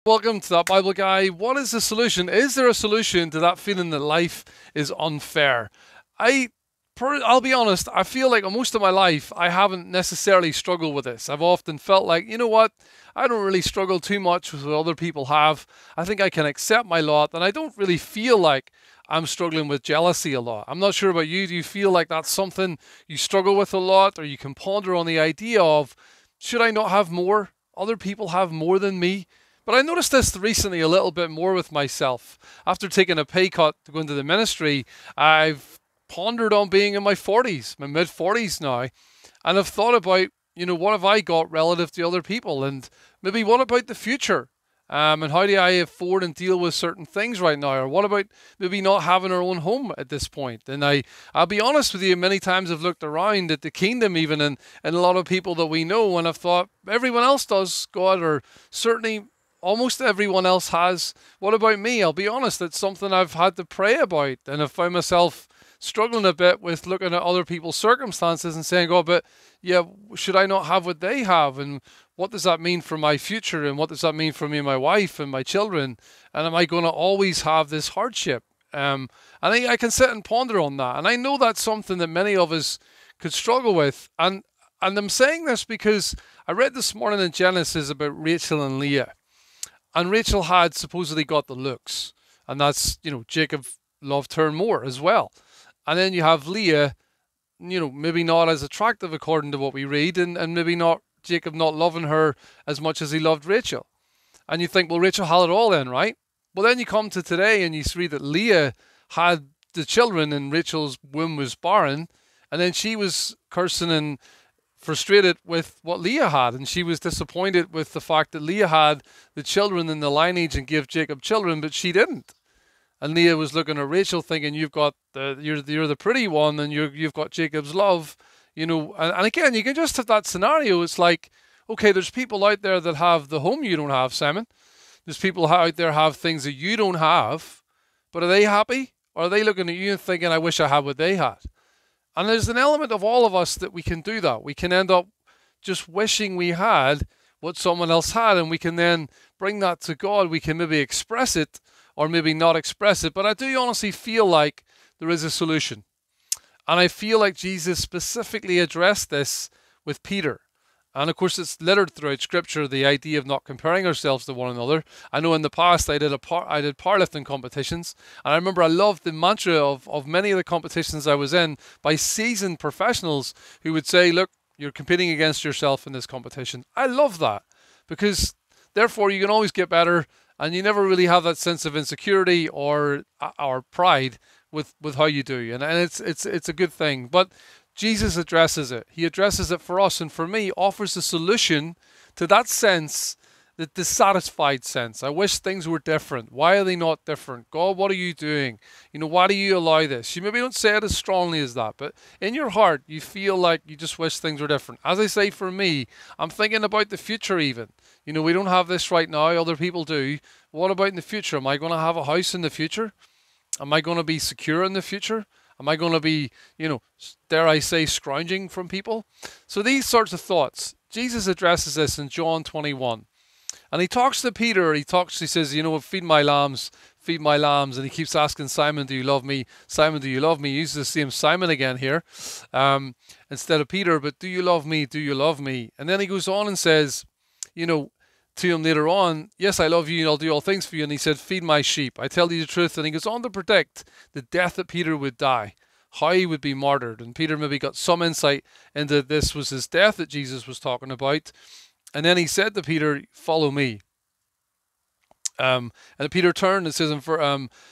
Welcome to that Bible Guy. What is the solution? Is there a solution to that feeling that life is unfair? I, I'll be honest. I feel like most of my life I haven't necessarily struggled with this. I've often felt like, you know what, I don't really struggle too much with what other people have. I think I can accept my lot, and I don't really feel like I'm struggling with jealousy a lot. I'm not sure about you. Do you feel like that's something you struggle with a lot, or you can ponder on the idea of, should I not have more? Other people have more than me. But I noticed this recently a little bit more with myself. After taking a pay cut to go into the ministry, I've pondered on being in my 40s, my mid 40s now, and I've thought about, what have I got relative to other people? And maybe what about the future? And how do I afford and deal with certain things right now? Or what about maybe not having our own home at this point? And I'll be honest with you, many times I've looked around at the kingdom even and a lot of people that we know, and I've thought everyone else does, God, or certainly almost everyone else has. What about me? I'll be honest, it's something I've had to pray about, and I've found myself struggling a bit with looking at other people's circumstances and saying, oh, but yeah, should I not have what they have? And what does that mean for my future? And what does that mean for me and my wife and my children? And am I going to always have this hardship? And I can sit and ponder on that. And I know that's something that many of us could struggle with. And I'm saying this because I read this morning in Genesis about Rachel and Leah. And Rachel had supposedly got the looks. And that's, Jacob loved her more as well. And then you have Leah, maybe not as attractive according to what we read, and maybe not Jacob not loving her as much as he loved Rachel. And you think, well, Rachel had it all then, right? Well, then you come to today and you see that Leah had the children and Rachel's womb was barren. And then she was cursing and frustrated with what Leah had, and she was disappointed with the fact that Leah had the children in the lineage and gave Jacob children, but she didn't. And Leah was looking at Rachel, thinking, "You've got you're the pretty one, and you've got Jacob's love." And again, you can just have that scenario. It's like, okay, there's people out there that have the home you don't have, Simon. There's people out there have things that you don't have, but are they happy? Or are they looking at you and thinking, "I wish I had what they had"? And there's an element of all of us that we can do that. We can end up just wishing we had what someone else had, and we can then bring that to God. We can maybe express it or maybe not express it. But I do honestly feel like there is a solution. And I feel like Jesus specifically addressed this with Peter. And of course, it's littered throughout Scripture, the idea of not comparing ourselves to one another. I know in the past I did powerlifting competitions, and I remember I loved the mantra of many of the competitions I was in by seasoned professionals who would say, "Look, you're competing against yourself in this competition." I love that because therefore you can always get better, and you never really have that sense of insecurity or pride with how you do, and it's a good thing. But Jesus addresses it. He addresses it for us and for me, offers a solution to that sense, that dissatisfied sense. I wish things were different. Why are they not different? God, what are you doing? Why do you allow this? You maybe don't say it as strongly as that, but in your heart, you feel like you just wish things were different. As I say, for me, I'm thinking about the future even. We don't have this right now. Other people do. What about in the future? Am I going to have a house in the future? Am I going to be secure in the future? Am I going to be, dare I say, scrounging from people? So these sorts of thoughts, Jesus addresses this in John 21. And he talks to Peter, he says, feed my lambs, feed my lambs. And he keeps asking Simon, do you love me? Simon, do you love me? He uses the same Simon again here instead of Peter, but do you love me? Do you love me? And then he goes on and says, to him later on, yes, I love you and I'll do all things for you. And he said, feed my sheep. I tell you the truth. And he goes on to predict the death that Peter would die, how he would be martyred. And Peter maybe got some insight into this was his death that Jesus was talking about. And then he said to Peter, follow me. And Peter turned, it says in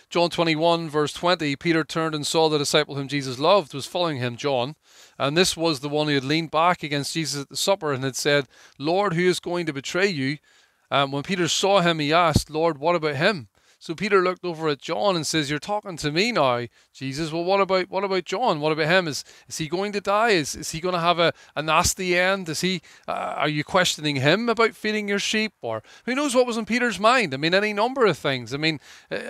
John 21, verse 20, Peter turned and saw the disciple whom Jesus loved was following him, John. And this was the one who had leaned back against Jesus at the supper and had said, Lord, who is going to betray you? When Peter saw him, he asked, Lord, what about him? So Peter looked over at John and says, you're talking to me now, Jesus. Well, what about John? What about him? Is he going to die? Is he going to have a nasty end? Are you questioning him about feeding your sheep? Or who knows what was in Peter's mind? I mean, any number of things. I mean,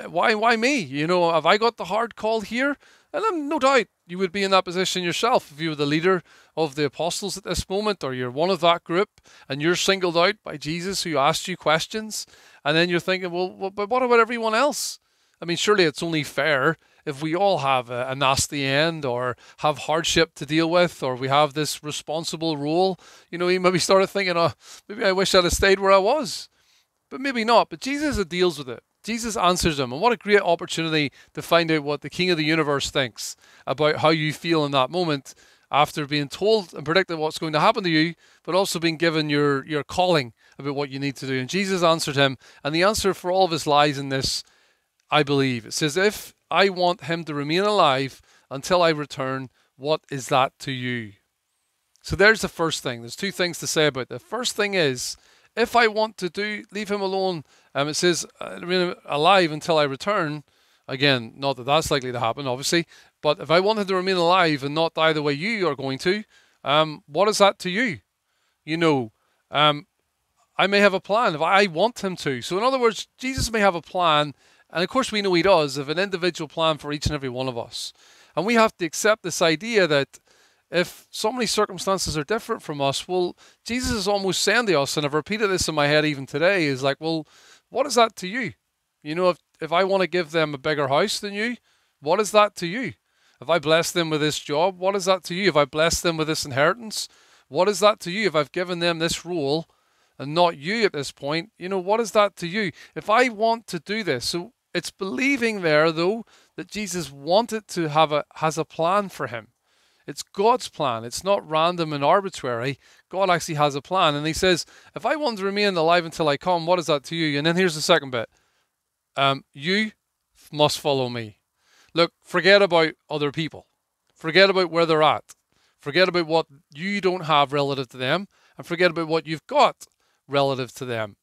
why me? Have I got the hard call here? And I'm no doubt you would be in that position yourself if you were the leader of the apostles at this moment, or you're one of that group and you're singled out by Jesus who asked you questions. And then you're thinking, well, but what about everyone else? I mean, surely it's only fair if we all have a nasty end or have hardship to deal with, or we have this responsible role. You know, he maybe started thinking, oh, maybe I wish I'd have stayed where I was. But maybe not. But Jesus deals with it. Jesus answers him. And what a great opportunity to find out what the King of the universe thinks about how you feel in that moment after being told and predicted what's going to happen to you, but also being given your calling about what you need to do. And Jesus answered him. And the answer for all of us lies in this, I believe. It says, if I want him to remain alive until I return, what is that to you? So there's the first thing. There's two things to say about it. The first thing is, if I want to leave him alone, it says, remain alive until I return. Again, not that that's likely to happen, obviously. But if I want him to remain alive and not die the way you are going to, what is that to you? You know, I may have a plan if I want him to. So in other words, Jesus may have a plan. And of course we know he does, of an individual plan for each and every one of us. And we have to accept this idea that if so many circumstances are different from us, well, Jesus is almost saying to us, and I've repeated this in my head even today, is like, well, what is that to you? You know, if I want to give them a bigger house than you, what is that to you? If I bless them with this job, what is that to you? If I bless them with this inheritance, what is that to you? If I've given them this role and not you at this point, you know, what is that to you? If I want to do this, so it's believing there, though, that Jesus has a plan for him. It's God's plan. It's not random and arbitrary. God actually has a plan. And he says, if I want to remain alive until I come, what is that to you? And then here's the second bit. You must follow me. Look, forget about other people. Forget about where they're at. Forget about what you don't have relative to them. And forget about what you've got relative to them.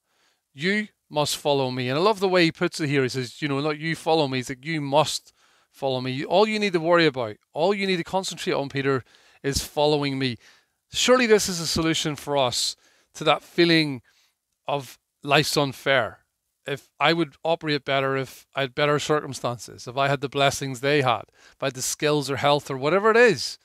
You must follow me. And I love the way he puts it here. He says, you know, not you follow me. He's like, you must follow me. All you need to worry about, all you need to concentrate on, Peter, is following me. Surely this is a solution for us to that feeling of life's unfair. If I would operate better, if I had better circumstances, if I had the blessings they had, if I had the skills or health or whatever it is.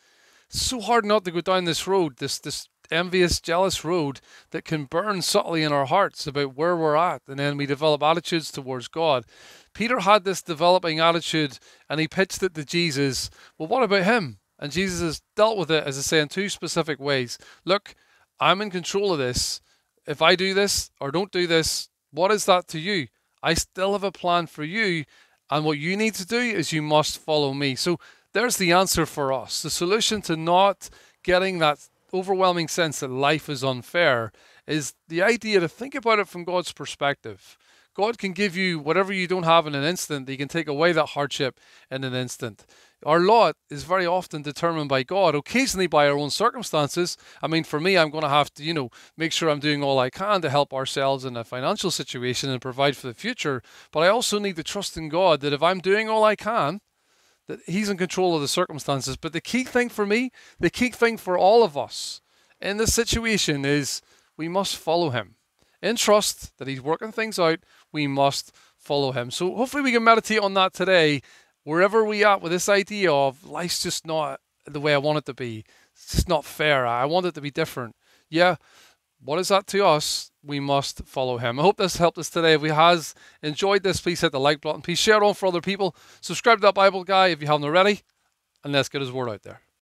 It's so hard not to go down this road, this envious, jealous road that can burn subtly in our hearts about where we're at, and then we develop attitudes towards God. Peter had this developing attitude and he pitched it to Jesus. Well, what about him? And Jesus has dealt with it, as I say, in two specific ways. Look, I'm in control of this. If I do this or don't do this, what is that to you? I still have a plan for you, and what you need to do is you must follow me. So there's the answer for us. The solution to not getting that overwhelming sense that life is unfair is the idea to think about it from God's perspective. God can give you whatever you don't have in an instant. He can take away that hardship in an instant. Our lot is very often determined by God, occasionally by our own circumstances. I mean, for me, I'm going to have to, make sure I'm doing all I can to help ourselves in a financial situation and provide for the future. But I also need to trust in God that if I'm doing all I can, that he's in control of the circumstances. But the key thing for me, the key thing for all of us in this situation is we must follow him. In trust that he's working things out, we must follow him. So hopefully we can meditate on that today, wherever we are with this idea of life's just not the way I want it to be. It's just not fair. I want it to be different. Yeah, what is that to us? We must follow him. I hope this helped us today. If you has enjoyed this, please hit the like button. Please share it on for other people. Subscribe to That Bible Guy if you haven't already. And let's get his word out there.